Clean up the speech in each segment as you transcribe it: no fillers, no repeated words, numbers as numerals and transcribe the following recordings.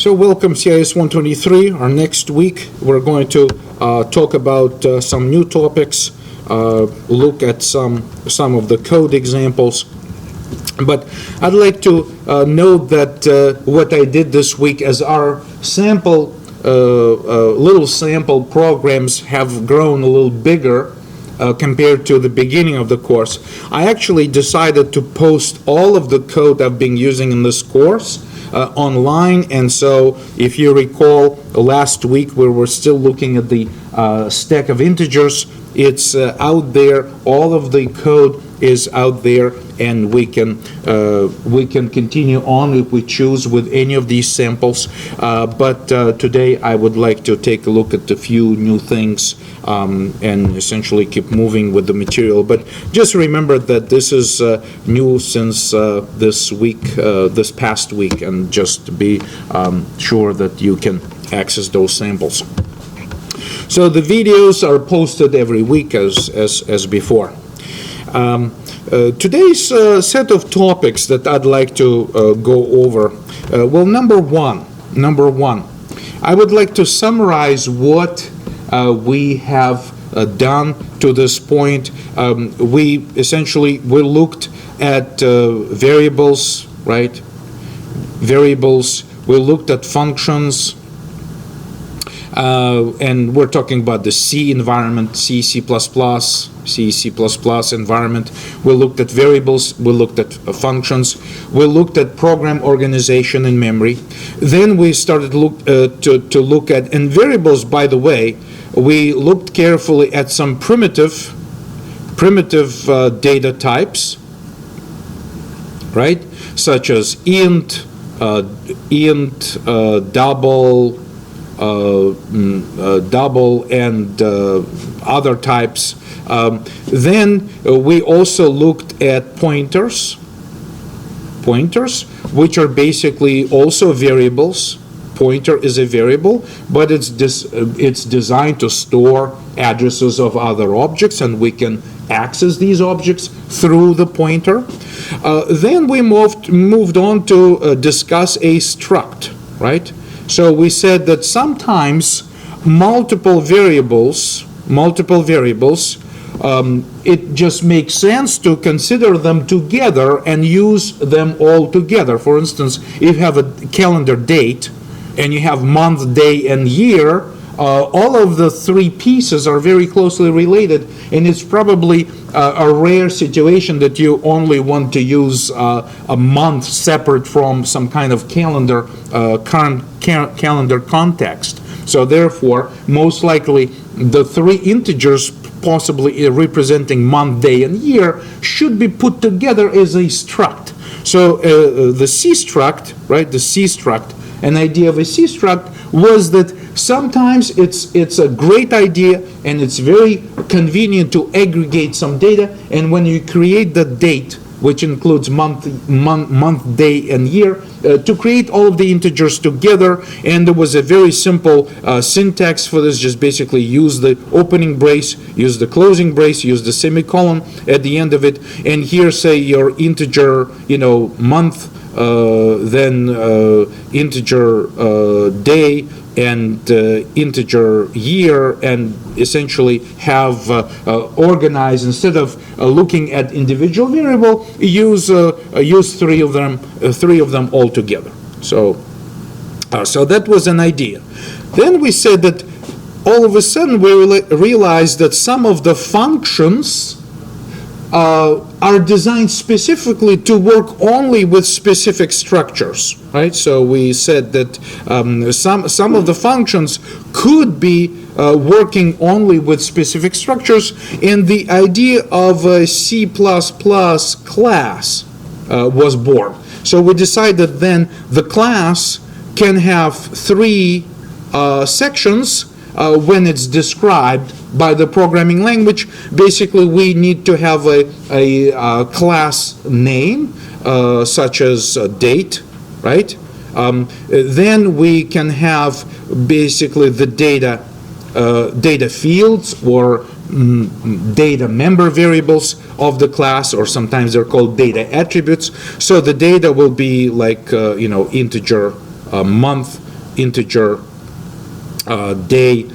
So welcome CIS 123. Our next week we're going to talk about some new topics, look at some of the code examples. But I'd like to note that what I did this week as our sample, little sample programs have grown a little bigger compared to the beginning of the course. I actually decided to post all of the code I've been using in this course online, and so if you recall, last week we were still looking at the stack of integers. It's out there. All of the code is out there, and we can continue on if we choose with any of these samples. But today I would like to take a look at a few new things and essentially keep moving with the material. But just remember that this is new since this week, this past week, and just be sure that you can access those samples. So the videos are posted every week as before. Today's set of topics that I'd like to go over, well, number one, I would like to summarize what we have done to this point. We looked at variables, right? Variables. We looked at functions. And we're talking about the C environment, C, C++, C, C++ environment. We looked at variables, we looked at functions, we looked at program organization in memory. Then we started to look at, and variables, by the way, we looked carefully at some primitive data types, right? Such as int, double, and other types. Then we also looked at pointers, which are basically also variables. Pointer is a variable, but it's designed to store addresses of other objects, and we can access these objects through the pointer. Then we moved on to discuss a struct, right? So we said that sometimes multiple variables, it just makes sense to consider them together and use them all together. For instance, if you have a calendar date and you have month, day, and year, all of the three pieces are very closely related, and it's probably a rare situation that you only want to use a month separate from some kind of calendar, current calendar context. So therefore, most likely, the three integers possibly representing month, day, and year should be put together as a struct. So the C struct, right, the C struct, an idea of a C struct was that sometimes it's a great idea and it's very convenient to aggregate some data, and when you create the date, which includes month, day, and year, to create all of the integers together. And there was a very simple syntax for this. Just basically use the opening brace, use the closing brace, use the semicolon at the end of it, and here say your integer, month, then integer day, and integer year, and essentially have organized, instead of looking at individual variable, use three of them all together. So that was an idea. Then we said that all of a sudden we realized that some of the functions are designed specifically to work only with specific structures, right? So we said that some of the functions could be working only with specific structures, and the idea of a C++ class was born. So we decided then the class can have three sections when it's described by the programming language. Basically, we need to have a class name, such as date, right? Then we can have basically the data fields or data member variables of the class, or sometimes they're called data attributes. So the data will be like integer month, integer day,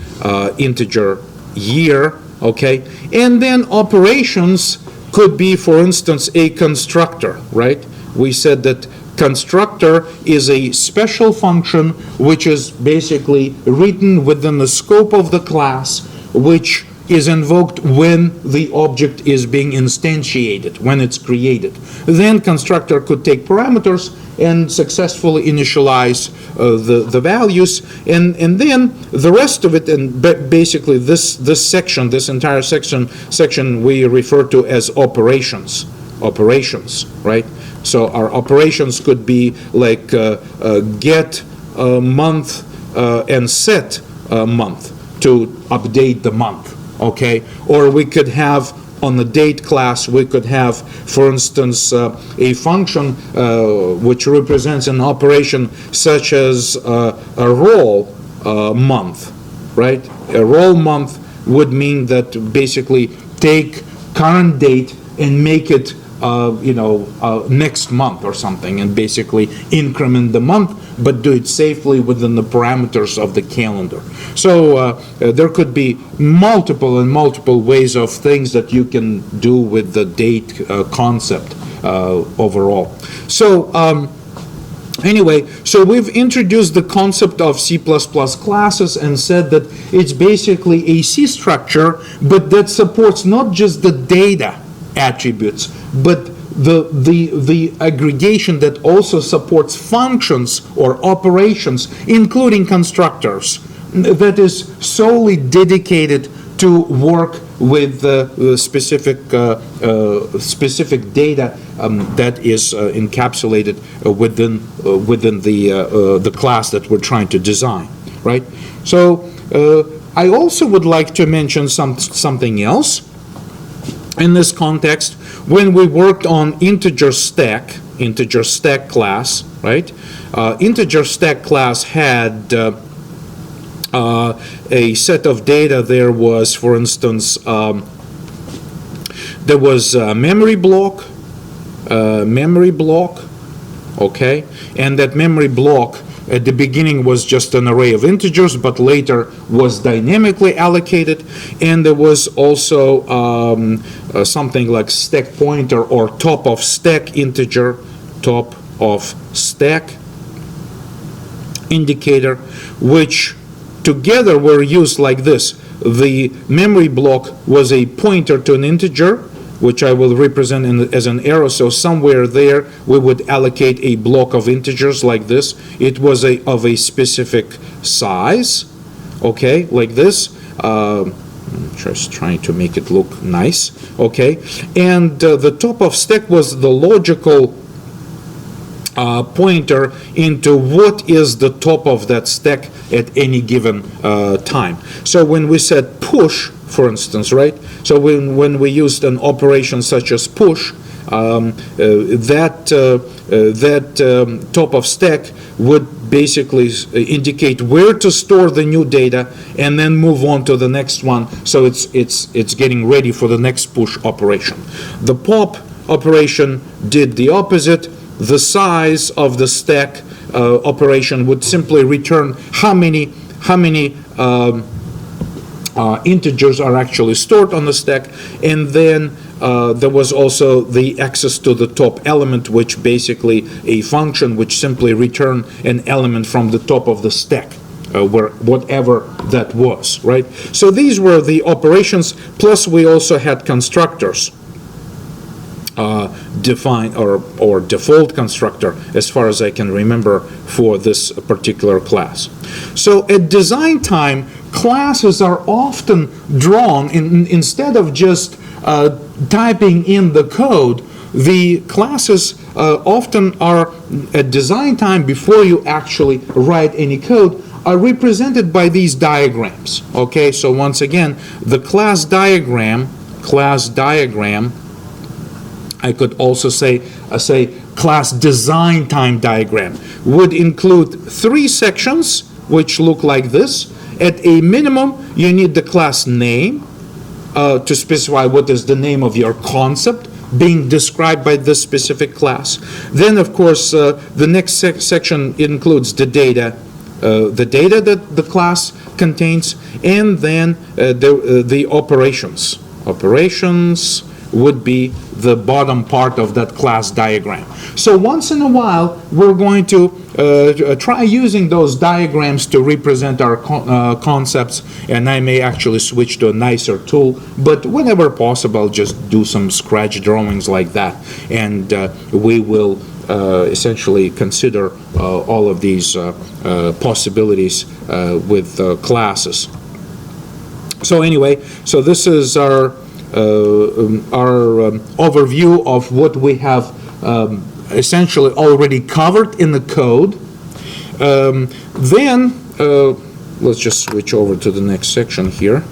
integer year, okay? And then operations could be, for instance, a constructor, right? We said that constructor is a special function which is basically written within the scope of the class, which is invoked when the object is being instantiated, when it's created. Then constructor could take parameters and successfully initialize the values, and then the rest of it, and basically this section, this entire section we refer to as operations, right? So our operations could be like get month and set month to update the month, okay? Or we could have on the date class, we could have, for instance, a function which represents an operation such as a roll month, right? A roll month would mean that basically take current date and make it next month or something, and basically increment the month, but do it safely within the parameters of the calendar. So there could be multiple ways of things that you can do with the date concept overall. So anyway, so we've introduced the concept of C++ classes and said that it's basically a C structure, but that supports not just the data attributes, but the aggregation that also supports functions or operations, including constructors, that is solely dedicated to work with specific data that is encapsulated within the class that we're trying to design, right? So I also would like to mention something else. In this context, when we worked on integer stack class, right? Integer stack class had a set of data. There was, for instance, there was a memory block, okay? And that memory block at the beginning was just an array of integers, but later was dynamically allocated. And there was also something like stack pointer or top of stack integer, top of stack indicator, which together were used like this. The memory block was a pointer to an integer, which I will represent as an arrow. So somewhere there we would allocate a block of integers like this. It was of a specific size, okay, like this. Just trying to make it look nice, okay. And the top of stack was the logical pointer into what is the top of that stack at any given time. So when we said push, for instance, right? So when we used an operation such as push, that top of stack would basically indicate where to store the new data and then move on to the next one. So it's getting ready for the next push operation. The pop operation did the opposite. The size of the stack operation would simply return how many integers are actually stored on the stack, and then there was also the access to the top element, which basically a function which simply returned an element from the top of the stack, where whatever that was, right? So these were the operations, plus we also had constructors. Define or default constructor, as far as I can remember, for this particular class. So at design time, classes are often drawn instead of just typing in the code. The classes often are at design time, before you actually write any code, are represented by these diagrams. Okay, so once again, the class diagram, I could also say class design time diagram, would include 3 sections which look like this. At a minimum, you need the class name to specify what is the name of your concept being described by this specific class. Then, of course, the next section includes the data the data that the class contains, and then the operations. Operations would be the bottom part of that class diagram. So once in a while, we're going to try using those diagrams to represent our concepts, and I may actually switch to a nicer tool, but whenever possible, just do some scratch drawings like that, and we will essentially consider all of these possibilities with classes. So anyway, so this is our overview of what we have essentially already covered in the code. Then let's just switch over to the next section here.